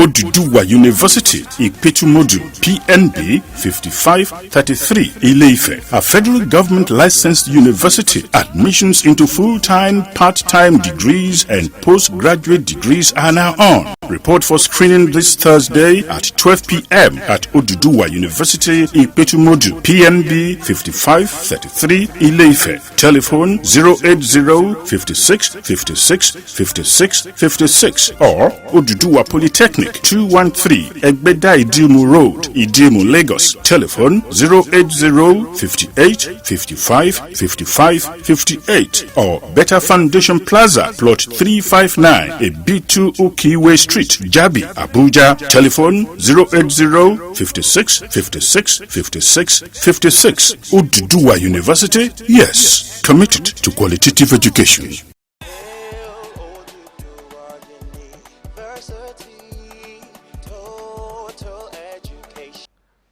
Oduduwa University, Ipetu Module, PNB 5533, Ile-Ife, a federal government licensed university. Admissions into full-time, part-time degrees and postgraduate degrees are now on. Report for screening this Thursday at 12 p.m. at Oduduwa University, Ipetu Module, PNB 5533, Ile-Ife. Telephone 080 56 56 56 56 or Oduduwa Polytechnic 213 Egbeda Idimu Road, Idimu, Lagos. Telephone 080 58 55 55 58 or Better Foundation Plaza, Plot 359, B2 Ukiwe Street, Jabi, Abuja. Telephone 080 56 56 56 56. Oduduwa University, yes, committed to qualitative education.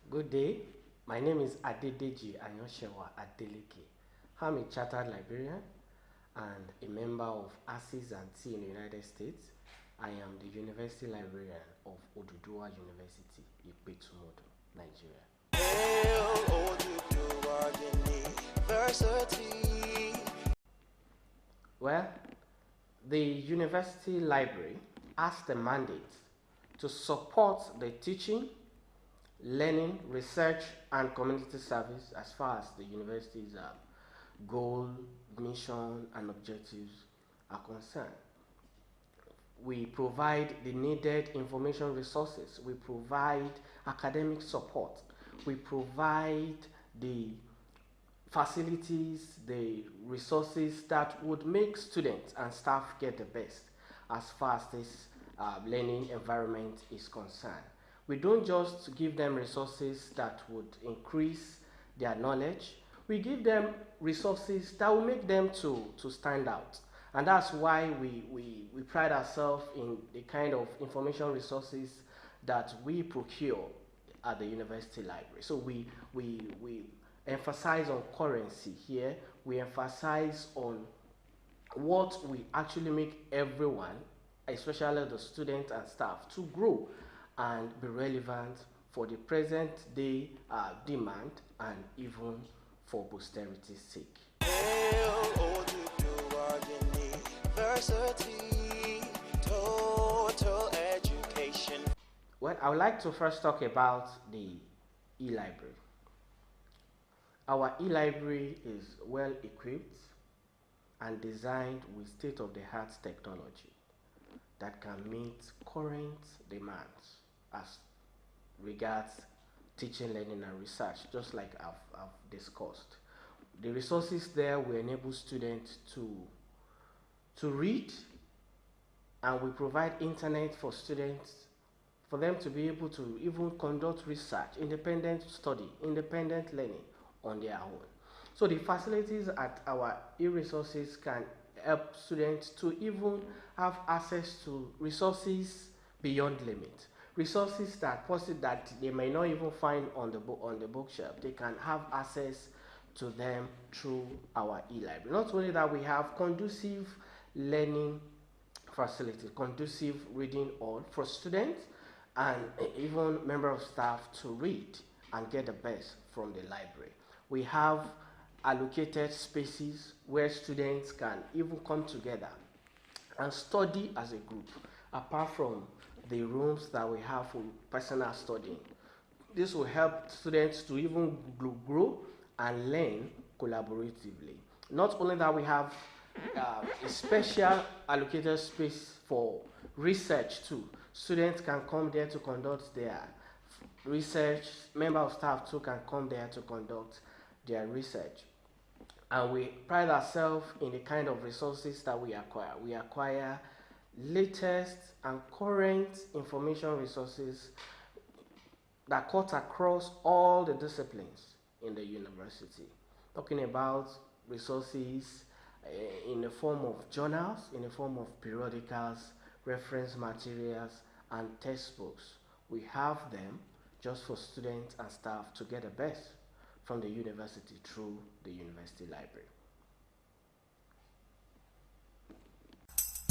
Good day, my name is Adedeji Anyoshewa Adeleke. I'm a chartered librarian and a member of ASIS and T in the United States. I am the University Librarian of Oduduwa University, Ipetu Module, Nigeria. Well, the University Library has the mandate to support the teaching, learning, research, and community service as far as the university's goal, mission, and objectives are concerned. We provide the needed information resources. We provide academic support. We provide the facilities, the resources that would make students and staff get the best as far as this learning environment is concerned. We don't just give them resources that would increase their knowledge. We give them resources that will make them to stand out. And that's why we pride ourselves in the kind of information resources that we procure at the University Library. So we emphasize on currency here. We emphasize on what we actually make everyone, especially the students and staff, to grow and be relevant for the present day demand and even for posterity's sake. Well, I would like to first talk about the e-library. Our e-library is well equipped and designed with state-of-the-art technology that can meet current demands as regards teaching, learning, and research, just like I've discussed. The resources there will enable students to read, and we provide internet for students, for them to be able to even conduct research, independent study, independent learning on their own. So the facilities at our e-resources can help students to even have access to resources beyond limit. Resources that they may not even find on the bookshelf. They can have access to them through our e-library. Not only that, we have conducive learning facilities, conducive reading hall for students and even members of staff to read and get the best from the library. We have allocated spaces where students can even come together and study as a group, apart from the rooms that we have for personal studying. This will help students to even grow and learn collaboratively. Not only that, we have a special allocated space for research too. Students can come there to conduct their research. Members of staff too can come there to conduct their research. And we pride ourselves in the kind of resources that we acquire. We acquire latest and current information resources that cut across all the disciplines in the university. Talking about resources in the form of journals, in the form of periodicals, reference materials, and textbooks. We have them just for students and staff to get the best from the university through the University Library.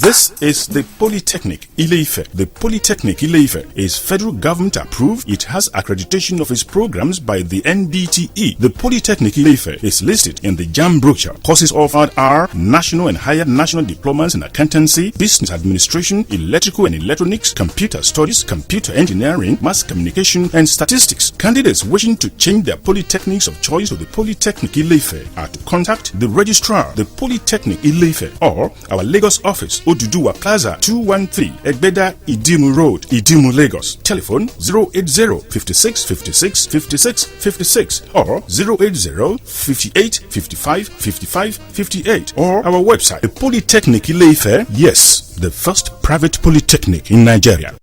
This is the Polytechnic Ile-Ife. The Polytechnic Ile-Ife is federal government approved. It has accreditation of its programs by the NBTE. The Polytechnic Ile-Ife is listed in the JAM brochure. Courses offered are national and higher national diplomas in accountancy, business administration, electrical and electronics, computer studies, computer engineering, mass communication, and statistics. Candidates wishing to change their polytechnics of choice to the Polytechnic Ile-Ife are to contact the registrar, the Polytechnic Ile-Ife, or our Lagos office, Oduduwa Plaza, 213 Egbeda Idimu Road, Idimu, Lagos. Telephone 080 56 56 56 56 or 080 58 55 55 58, or our website, the Polytechnic Ile-Ife. Yes, the first private polytechnic in Nigeria.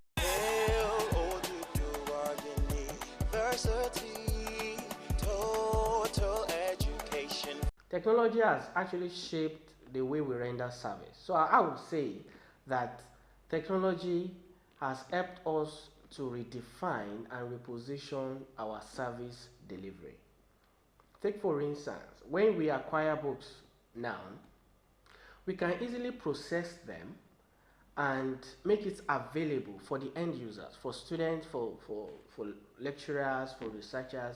Technology has actually shaped the way we render service. So I would say that technology has helped us to redefine and reposition our service delivery. Take for instance, when we acquire books now, we can easily process them and make it available for the end users, for students, for lecturers, for researchers.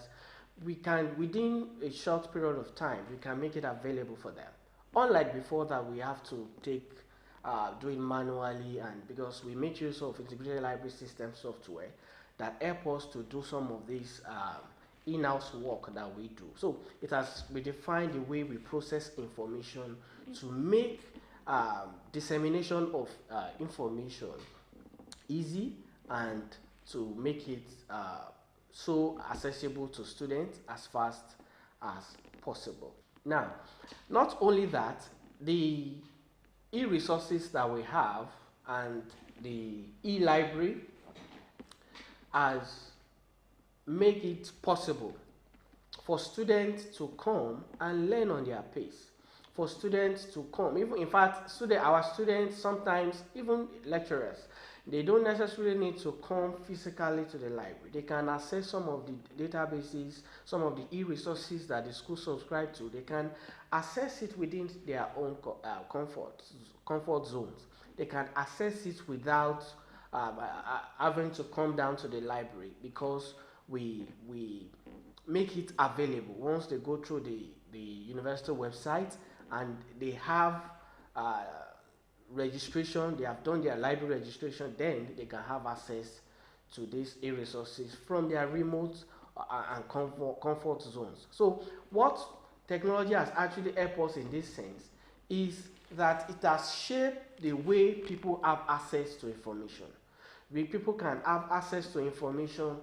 We can, within a short period of time, we can make it available for them. Unlike before that we have to do it manually, and because we make use of integrated library system software that help us to do some of this in-house work that we do. So it has redefined the way we process information to make dissemination of information easy and to make it so accessible to students as fast as possible. Now, not only that, the e-resources that we have and the e-library has made it possible for students to come and learn on their pace. For students to come, even in fact, our students, sometimes even lecturers, they don't necessarily need to come physically to the library. They can access some of the databases, some of the e-resources that the school subscribe to. They can access it within their own comfort zones. They can access it without having to come down to the library, because we make it available once they go through the university website and they have registration, they have done their library registration, then they can have access to these e-resources from their remote and comfort zones. So what technology has actually helped us in this sense is that it has shaped the way people have access to information. People can have access to information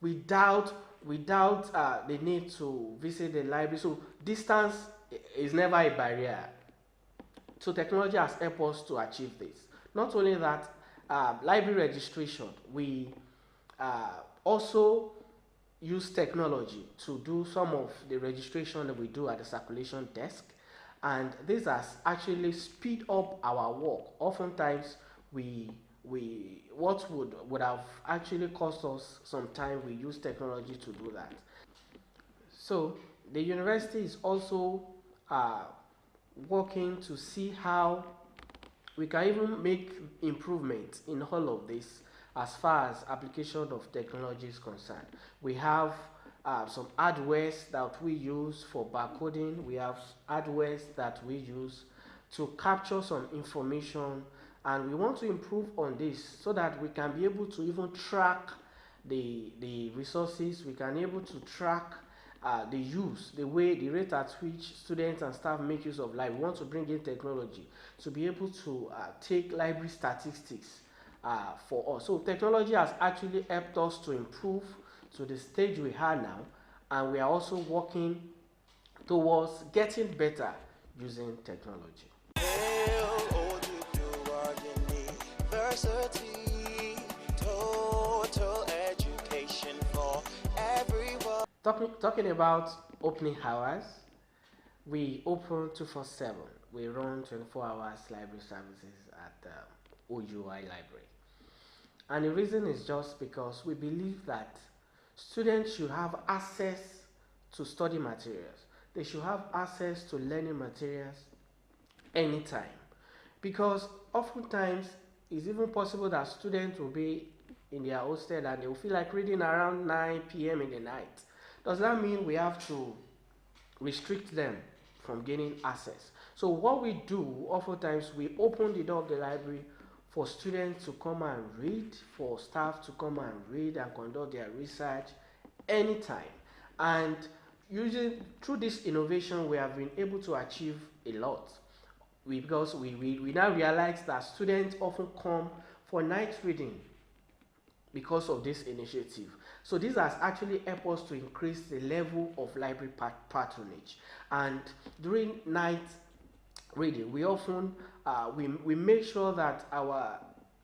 without the need to visit the library. So distance is never a barrier. So technology has helped us to achieve this. Not only that, library registration, we also use technology to do some of the registration that we do at the circulation desk, and this has actually speed up our work. Oftentimes, what would have actually cost us some time, we use technology to do that. So the university is also working to see how we can even make improvements in all of this as far as application of technology is concerned. We have some hardwares that we use for barcoding. We have hardwares that we use to capture some information, and we want to improve on this so that we can be able to even track the resources. We can be able to track the use, the rate at which students and staff make use of library. We want to bring in technology to be able to take library statistics for us. So technology has actually helped us to improve to the stage we are now, and we are also working towards getting better using technology. Total education for everyone. Talking about opening hours, we open 247. We run 24 hours library services at OUI Library. And the reason is just because we believe that students should have access to study materials. They should have access to learning materials anytime. because oftentimes it's even possible that students will be in their hostel and they will feel like reading around 9 p.m. in the night. Does that mean we have to restrict them from gaining access? So what we do, oftentimes we open the door of the library for students to come and read, for staff to come and read and conduct their research anytime. And using through this innovation, we have been able to achieve a lot. Because we now realize that students often come for night reading because of this initiative. So this has actually helped us to increase the level of library patronage. And during night reading, we often we make sure that our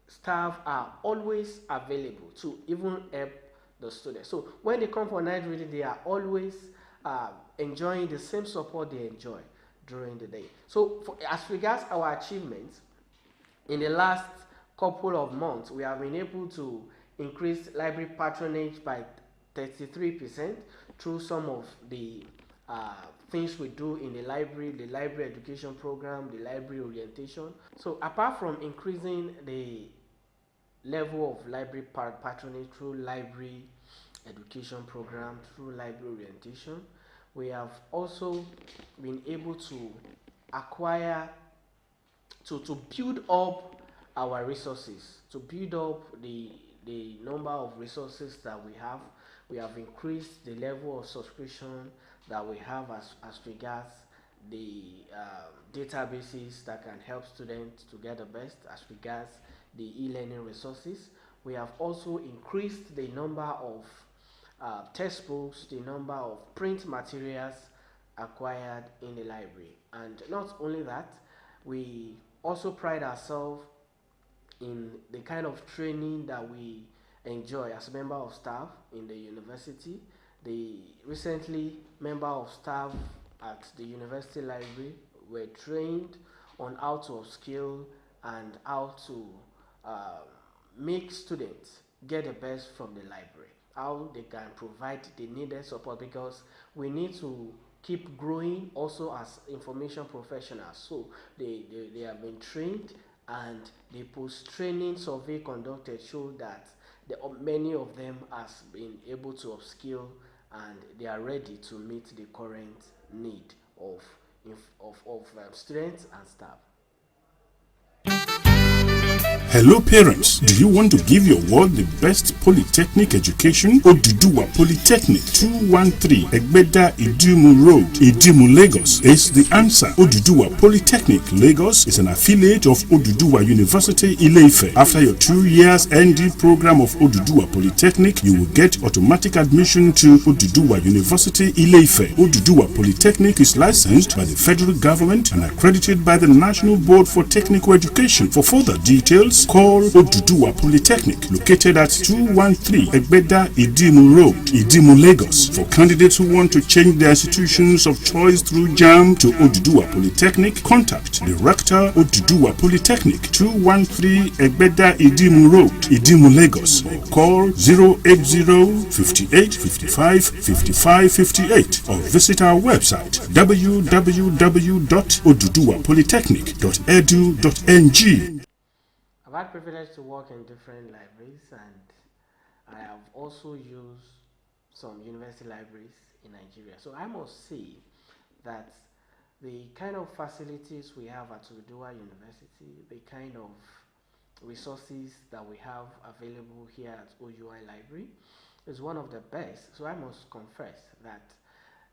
staff are always available to even help the students. So when they come for night reading, they are always enjoying the same support they enjoy during the day. So as regards our achievements, in the last couple of months, we have been able to increase library patronage by 33% through some of the things we do in the library education program, the library orientation. So apart from increasing the level of library patronage through library education program, through library orientation, we have also been able to acquire, to build up our resources, to build up the number of resources that we have. We have increased the level of subscription that we have as regards the databases that can help students to get the best, as regards the e-learning resources. We have also increased the number of textbooks, the number of print materials acquired in the library. And not only that, we also pride ourselves in the kind of training that we enjoy as member of staff in the university. The recently member of staff at the university library were trained on how to upskill and how to make students get the best from the library, how they can provide the needed support, because we need to keep growing also as information professionals. So they have been trained, and the post-training survey conducted showed that many of them has been able to upskill and they are ready to meet the current need of students and staff. Hello parents, do you want to give your ward the best polytechnic education? Oduduwa Polytechnic 213 Egbeda Idimu Road, Idimu, Lagos is the answer. Oduduwa Polytechnic Lagos is an affiliate of Oduduwa University Ile-Ife. After your 2 years ND program of Oduduwa Polytechnic, you will get automatic admission to Oduduwa University Ile-Ife. Oduduwa Polytechnic is licensed by the federal government and accredited by the National Board for Technical Education. For further details, call Oduduwa Polytechnic, located at 213 Egbeda Idimu Road, Idimu, Lagos. For candidates who want to change their institutions of choice through JAM to Oduduwa Polytechnic, contact the Rector, Oduduwa Polytechnic, 213 Egbeda Idimu Road, Idimu, Lagos, or call 080 58 55 55 58 or visit our website www.oduduwapolytechnic.edu.ng. I've had privilege to work in different libraries, and I have also used some university libraries in Nigeria. So I must say that the kind of facilities we have at Oduduwa University, the kind of resources that we have available here at OUI Library is one of the best. So I must confess that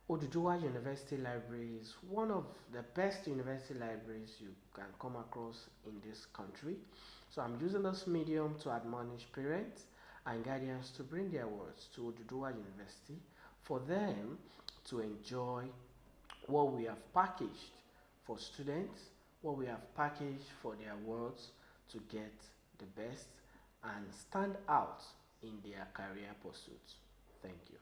Oduduwa University Library is one of the best university libraries you can come across in this country. So I'm using this medium to admonish parents and guardians to bring their wards to Oduduwa University for them to enjoy what we have packaged for students, what we have packaged for their wards to get the best and stand out in their career pursuits. Thank you.